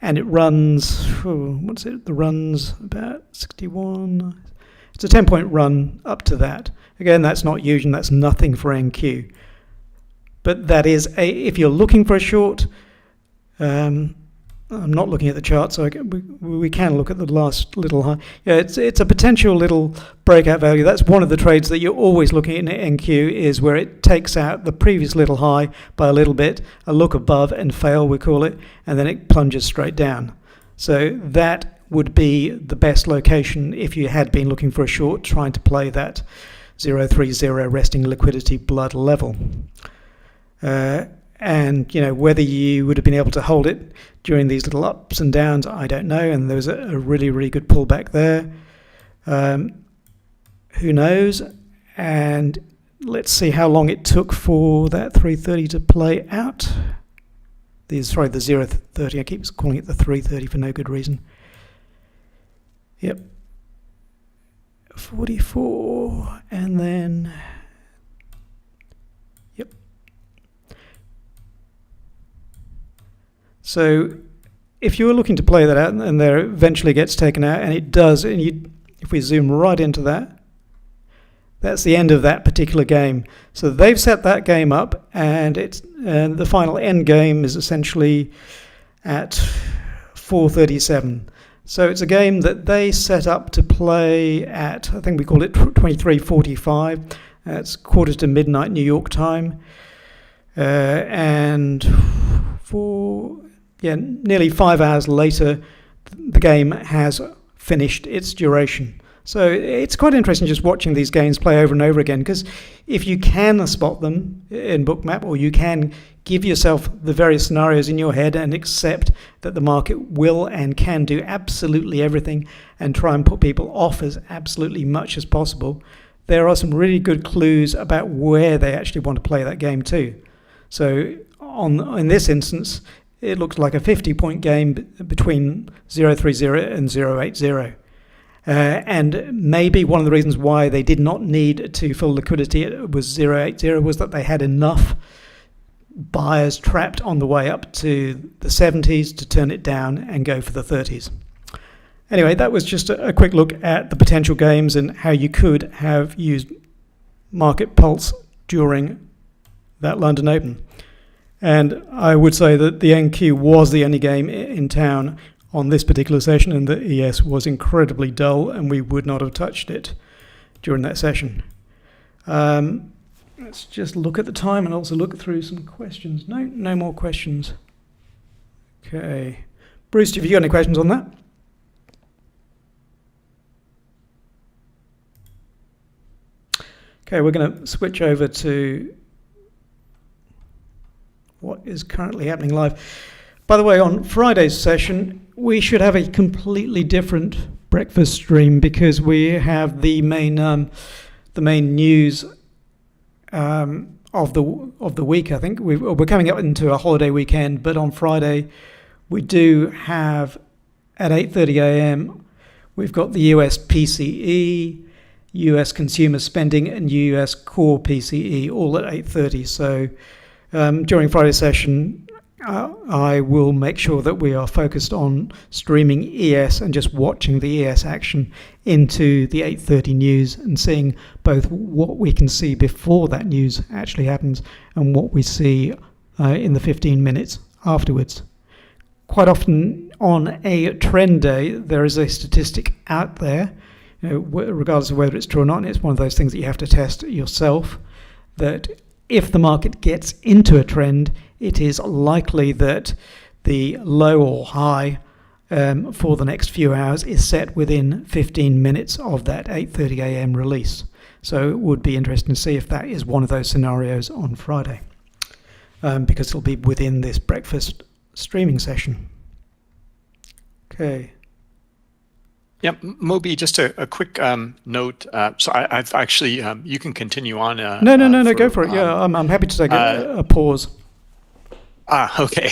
and it runs, the run's about 61. It's a 10-point run up to that. Again, that's not huge, and that's nothing for NQ. But that is, if you're looking for a short, I'm not looking at the chart, so we can look at the last little high. Yeah, it's a potential little breakout value. That's one of the trades that you're always looking at in NQ, is where it takes out the previous little high by a little bit, a look above and fail, we call it, and then it plunges straight down. So that would be the best location if you had been looking for a short, trying to play that 030 resting liquidity blood level. And whether you would have been able to hold it during these little ups and downs, I don't know. And there was a really, really good pullback there. Who knows? And let's see how long it took for that 330 to play out. The 030. I keep calling it the 330 for no good reason. Yep. 44, and then yep. So if you were looking to play that out and there eventually gets taken out, and it does, and if we zoom right into that, that's the end of that particular game. So they've set that game up, and the final end game is essentially at 437. So it's a game that they set up to play at, I think we call it 23:45. It's quarter to midnight New York time. And nearly 5 hours later, the game has finished its duration. So it's quite interesting just watching these games play over and over again, because if you can spot them in Bookmap, or you can give yourself the various scenarios in your head and accept that the market will and can do absolutely everything and try and put people off as absolutely much as possible, there are some really good clues about where they actually want to play that game too. So in this instance, it looks like a 50-point game between 030 and 080. And maybe one of the reasons why they did not need to fill liquidity was 080 was that they had enough buyers trapped on the way up to the 70s to turn it down and go for the 30s. Anyway, that was just a quick look at the potential games and how you could have used Market Pulse during that London Open. And I would say that the NQ was the only game in town on this particular session, and the ES was incredibly dull, and we would not have touched it during that session. Let's just look at the time and also look through some questions. No more questions. Okay. Bruce, have you got any questions on that? Okay, we're going to switch over to what is currently happening live. By the way, on Friday's session, we should have a completely different breakfast stream, because we have the main news of the week. I think we're coming up into a holiday weekend, but on Friday we do have at 8:30 a.m. we've got the US PCE, US consumer spending, and US core PCE all at 8:30. So during Friday's session, I will make sure that we are focused on streaming ES and just watching the ES action into the 8:30 news and seeing both what we can see before that news actually happens and what we see in the 15 minutes afterwards. Quite often on a trend day, there is a statistic out there, regardless of whether it's true or not, and it's one of those things that you have to test yourself, that if the market gets into a trend, it is likely that the low or high for the next few hours is set within 15 minutes of that 8:30 a.m. release. So it would be interesting to see if that is one of those scenarios on Friday, because it'll be within this breakfast streaming session. Okay. Yep, Moby, just a quick note. So I've actually, you can continue on. No, go for it. Yeah, I'm happy to take a pause. Okay.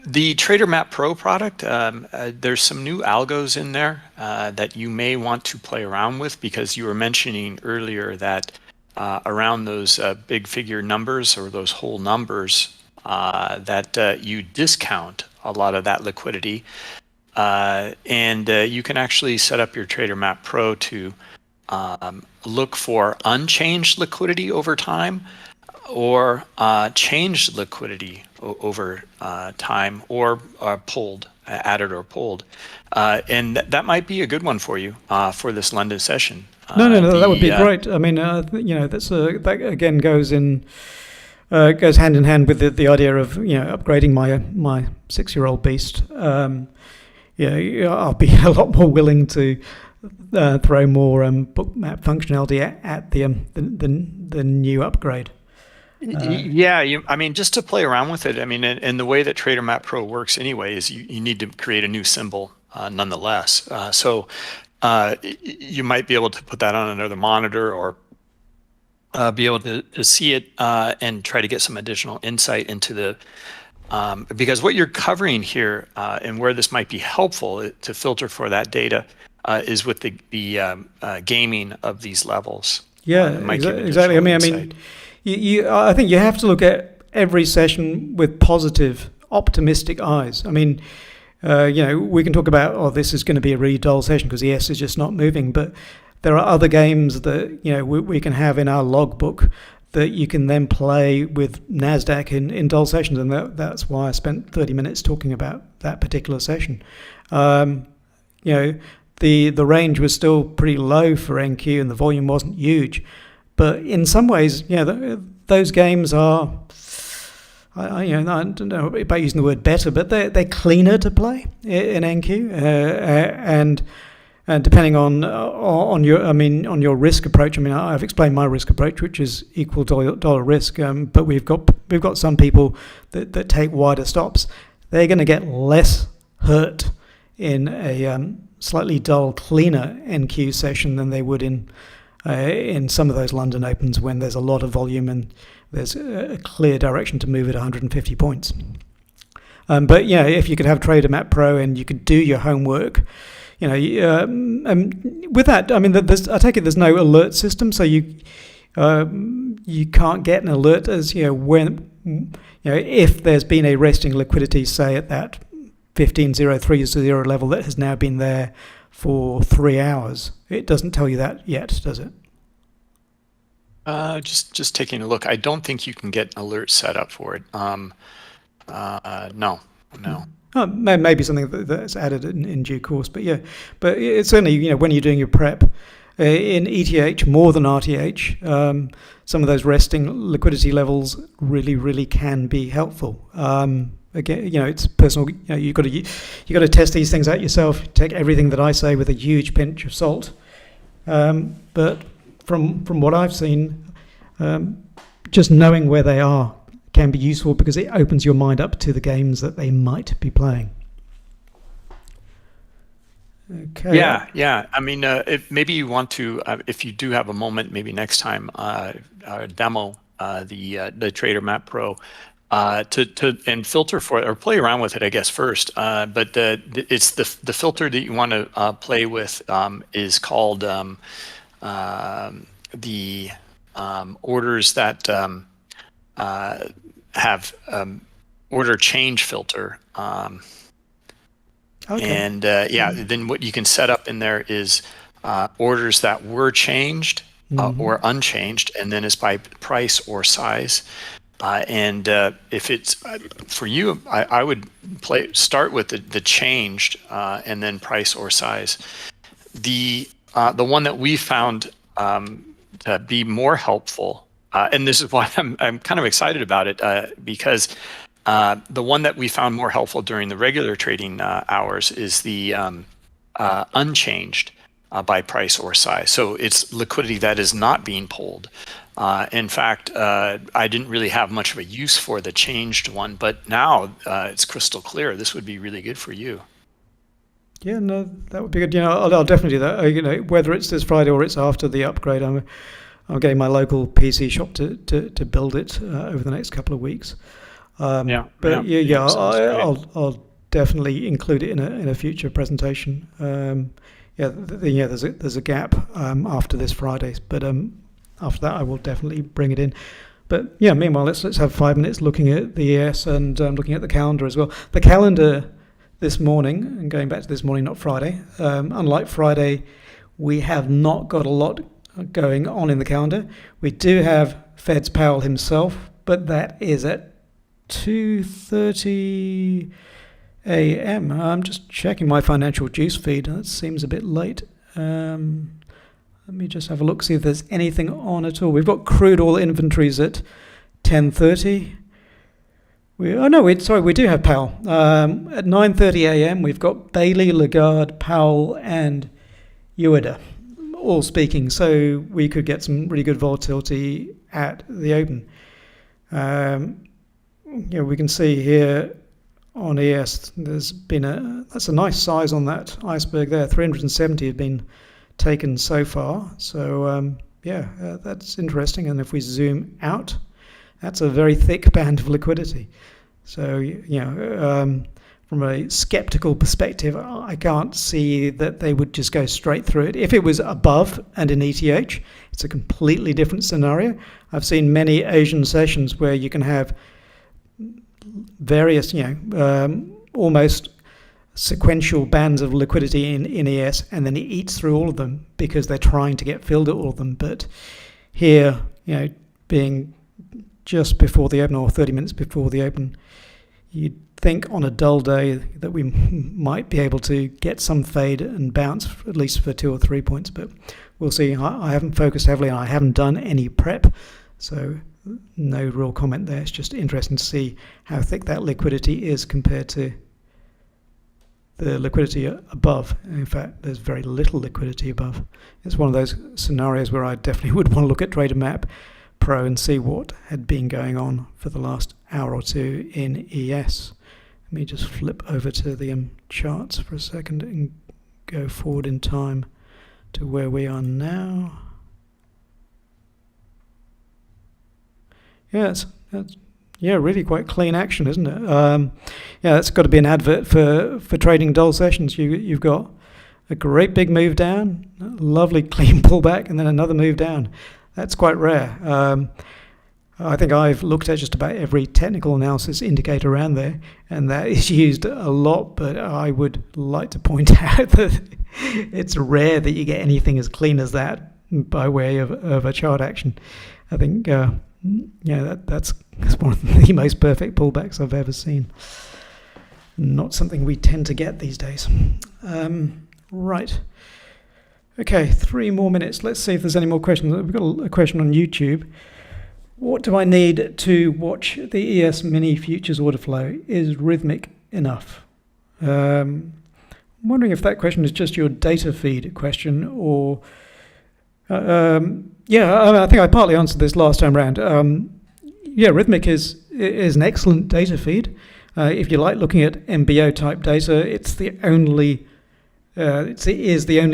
The TraderMap Pro product, there's some new algos in there that you may want to play around with, because you were mentioning earlier that around those big figure numbers, or those whole numbers, that you discount a lot of that liquidity. And you can actually set up your TraderMap Pro to look for unchanged liquidity over time, or changed liquidity over time, or pulled, added or pulled. And that might be a good one for you for this London session. No, that would be great. I mean, that again goes hand in hand with the idea of upgrading my 6-year-old beast. I'll be a lot more willing to throw more Bookmap functionality at the new upgrade. Yeah, I mean, just to play around with it. I mean, and the way that TraderMap Pro works anyway is you need to create a new symbol nonetheless. You might be able to put that on another monitor or be able to see it and try to get some additional insight into the because what you're covering here and where this might be helpful to filter for that data is with the gaming of these levels. Yeah, exactly. I mean, I think you have to look at every session with positive, optimistic eyes. I mean, we can talk about, oh, this is going to be a really dull session because ES is just not moving, but there are other games that we can have in our logbook that you can then play with NASDAQ in dull sessions, and that's why I spent 30 minutes talking about that particular session. The range was still pretty low for NQ and the volume wasn't huge, but in some ways, those games are, I don't know about using the word better, but they're cleaner to play in NQ, and depending on your risk approach. I mean, I've explained my risk approach, which is equal dollar risk. But we've got some people that take wider stops. They're going to get less hurt in a slightly dull, cleaner NQ session than they would in some of those London Opens when there's a lot of volume and there's a clear direction to move at 150 points. But if you could have TraderMap Pro and you could do your homework. With that, I mean, I take it there's no alert system, so you can't get an alert as when if there's been a resting liquidity, say at that 15.030 level that has now been there for 3 hours. It doesn't tell you that yet, does it? Just taking a look. I don't think you can get alerts set up for it. No. Maybe something that's added in due course, but it's certainly when you're doing your prep in ETH more than RTH, some of those resting liquidity levels really can be helpful. Again, it's personal. You've got to test these things out yourself. Take everything that I say with a huge pinch of salt. But from what I've seen, just knowing where they are can be useful because it opens your mind up to the games that they might be playing. Okay. Yeah. I mean, if maybe you want to, if you do have a moment, maybe next time, demo the TraderMap Pro and filter for it or play around with it, I guess first. But it's the filter that you want to play with is called the orders that have order change filter. Okay. And then what you can set up in there is orders that were changed or unchanged, and then it's by price or size. And if it's for you, I would start with the changed and then price or size. The one that we found to be more helpful, and this is why I'm kind of excited about it, because the one that we found more helpful during the regular trading hours is the unchanged by price or size. So it's liquidity that is not being pulled. In fact, I didn't really have much of a use for the changed one, but now it's crystal clear. This would be really good for you. Yeah, no, that would be good. I'll definitely do that. Whether it's this Friday or it's after the upgrade, I'm getting my local PC shop to build it over the next couple of weeks. I'll definitely include it in a future presentation. There's a gap after this Friday, but after that I will definitely bring it in. But meanwhile, let's have 5 minutes looking at the ES and looking at the calendar as well. The calendar this morning, and going back to this morning, not Friday. Unlike Friday, we have not got a lot going on in the calendar. We do have Fed's Powell himself, but that is at 2:30 a.m. I'm just checking my financial juice feed. That seems a bit late. Let me just have a look, see if there's anything on at all. We've got crude oil inventories at 10:30. We do have Powell. At 9:30 a.m. we've got Bailey, Lagarde, Powell, and Ueda all speaking. So we could get some really good volatility at the open. We can see here on ES, that's a nice size on that iceberg there. 370 have been taken so far. So that's interesting. And if we zoom out, that's a very thick band of liquidity. So from a skeptical perspective, I can't see that they would just go straight through it. If it was above and in ETH, it's a completely different scenario. I've seen many Asian sessions where you can have various, almost sequential bands of liquidity in ES, and then it eats through all of them because they're trying to get filled at all of them. But here, being just before the open or 30 minutes before the open, you'd think on a dull day that we might be able to get some fade and bounce at least for 2 or 3 points, but we'll see. I haven't focused heavily, and I haven't done any prep, so no real comment there. It's just interesting to see how thick that liquidity is compared to the liquidity above. In fact, there's very little liquidity above. It's one of those scenarios where I definitely would want to look at TraderMap Pro and see what had been going on for the last hour or two in ES. Let me just flip over to the charts for a second and go forward in time to where we are now. Yeah, that's really quite clean action, isn't it? That's got to be an advert for trading dull sessions. You've got a great big move down, a lovely clean pullback, and then another move down. That's quite rare. I think I've looked at just about every technical analysis indicator around there, and that is used a lot, but I would like to point out that it's rare that you get anything as clean as that by way of a chart action. I think that's one of the most perfect pullbacks I've ever seen. Not something we tend to get these days. Right. Okay, 3 more minutes. Let's see if there's any more questions. We've got a question on YouTube. What do I need to watch the ES Mini Futures Orderflow? Is rhythmic enough? I'm wondering if that question is just your data feed question, or I think I partly answered this last time around. Rhythmic is an excellent data feed. If you like looking at MBO type data, it is the only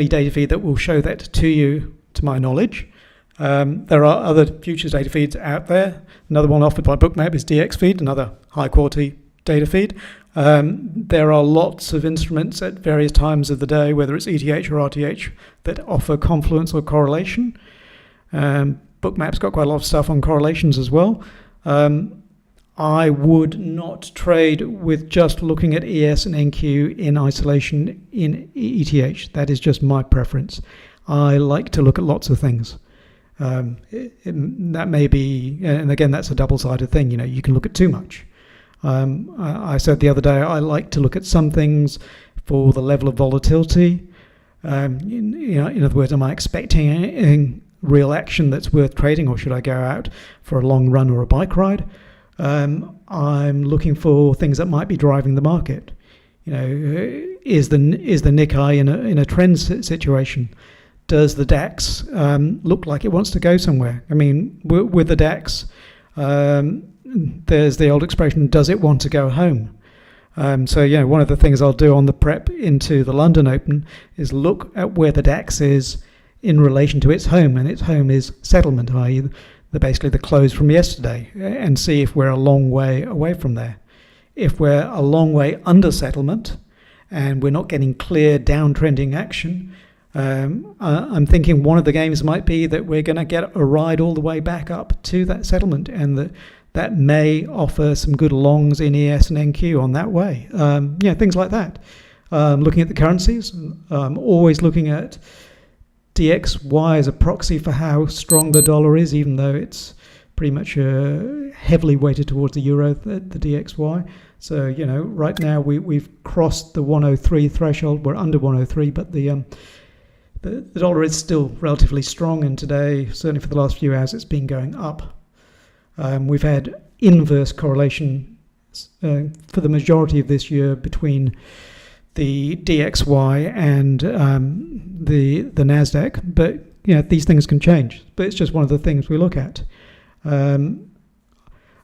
data feed that will show that to you, to my knowledge. There are other futures data feeds out there. Another one offered by Bookmap is DXFeed, another high quality data feed. There are lots of instruments at various times of the day, whether it's ETH or RTH, that offer confluence or correlation. Bookmap's got quite a lot of stuff on correlations as well. I would not trade with just looking at ES and NQ in isolation in ETH. That is just my preference. I like to look at lots of things. That may be, and again, that's a double-sided thing. You can look at too much. I said the other day, I like to look at some things for the level of volatility. In other words, am I expecting real action that's worth trading, or should I go out for a long run or a bike ride? I'm looking for things that might be driving the market. Is the Nikkei in a trend situation? Does the DAX look like it wants to go somewhere? I mean, with the DAX, there's the old expression, does it want to go home? So one of the things I'll do on the prep into the London Open is look at where the DAX is in relation to its home, and its home is settlement, i.e. basically the close from yesterday, and see if we're a long way away from there. If we're a long way under settlement and we're not getting clear downtrending action, I'm thinking one of the games might be that we're going to get a ride all the way back up to that settlement, and that may offer some good longs in ES and NQ on that way. Things like that. Looking at the currencies, always looking at DXY as a proxy for how strong the dollar is, even though it's pretty much heavily weighted towards the euro, the DXY. So, right now we've crossed the 103 threshold. We're under 103, but the dollar is still relatively strong, and today, certainly for the last few hours, it's been going up. We've had inverse correlation for the majority of this year between the DXY and the NASDAQ, but these things can change. But it's just one of the things we look at.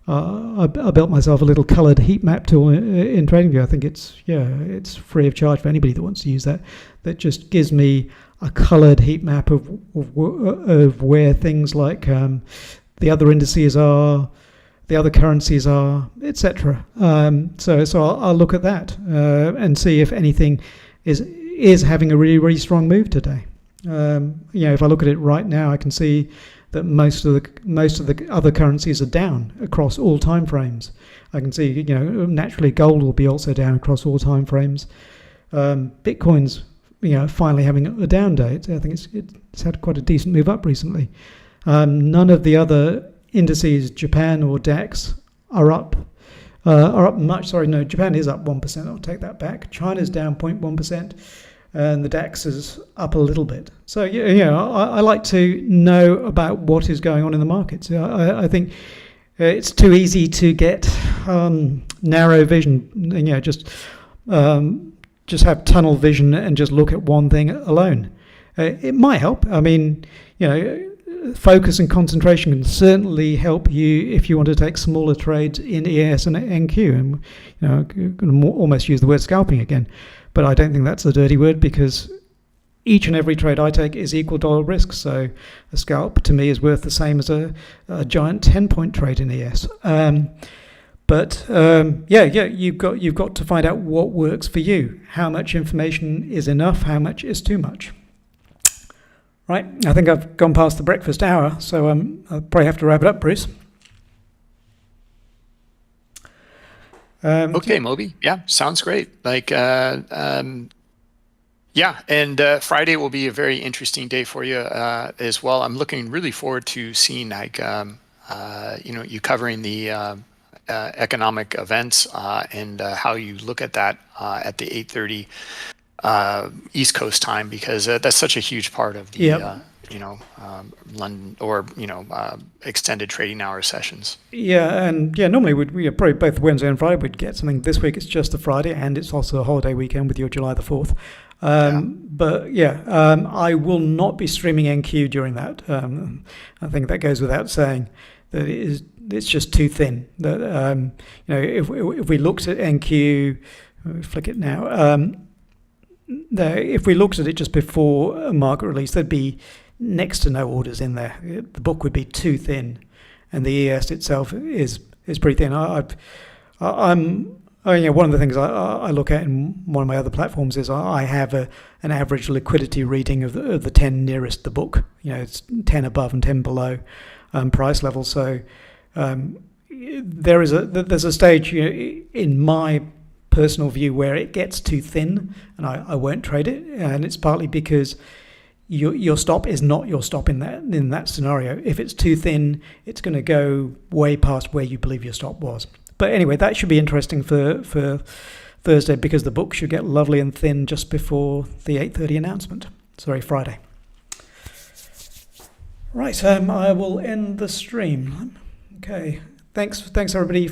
I built myself a little coloured heat map tool in TradingView. I think it's free of charge for anybody that wants to use that. That just gives me a coloured heat map of where things like the other indices are, the other currencies are, etc. So I'll look at that and see if anything is having a really, really strong move today. If I look at it right now, I can see that most of the other currencies are down across all time frames. I can see, naturally gold will be also down across all time frames. Bitcoin's, finally having a down day. I think it's had quite a decent move up recently. None of the other indices, Japan or DAX, are up much. Sorry, no, Japan is up 1%. I'll take that back. China's down 0.1%. And the DAX is up a little bit. So, I like to know about what is going on in the markets. I think it's too easy to get narrow vision, just have tunnel vision and just look at one thing alone. It might help. I mean, focus and concentration can certainly help you if you want to take smaller trades in ES and NQ. And, I'm going to almost use the word scalping again. But I don't think that's a dirty word, because each and every trade I take is equal dollar risk. So a scalp to me is worth the same as a giant 10-point trade in ES. You've got to find out what works for you. How much information is enough? How much is too much? Right. I think I've gone past the breakfast hour, so I'll probably have to wrap it up, Bruce. Okay, Moby. Yeah, sounds great. And Friday will be a very interesting day for you as well. I'm looking really forward to seeing you covering the economic events and how you look at that at the 8:30 East Coast time, because that's such a huge part of the London or extended trading hour sessions. Normally we probably both Wednesday and Friday we'd get something. This week it's just the Friday, and it's also a holiday weekend with your July the 4th. I will not be streaming NQ during that. I think that goes without saying, that it's just too thin. That if we looked at NQ, flick it now. If we looked at it just before a market release, there'd be next to no orders in there. The book would be too thin, and the ES itself is pretty thin. One of the things I look at in one of my other platforms is I have an average liquidity reading of the 10 nearest the book. It's 10 above and 10 below price level. So there's a stage in my personal view where it gets too thin, and I won't trade it. And it's partly because your stop is not your stop in that scenario. If it's too thin, it's going to go way past where you believe your stop was. But anyway, that should be interesting for Thursday, because the book should get lovely and thin just before the 8:30 announcement. Sorry, Friday. Right, I will end the stream. Okay, thanks everybody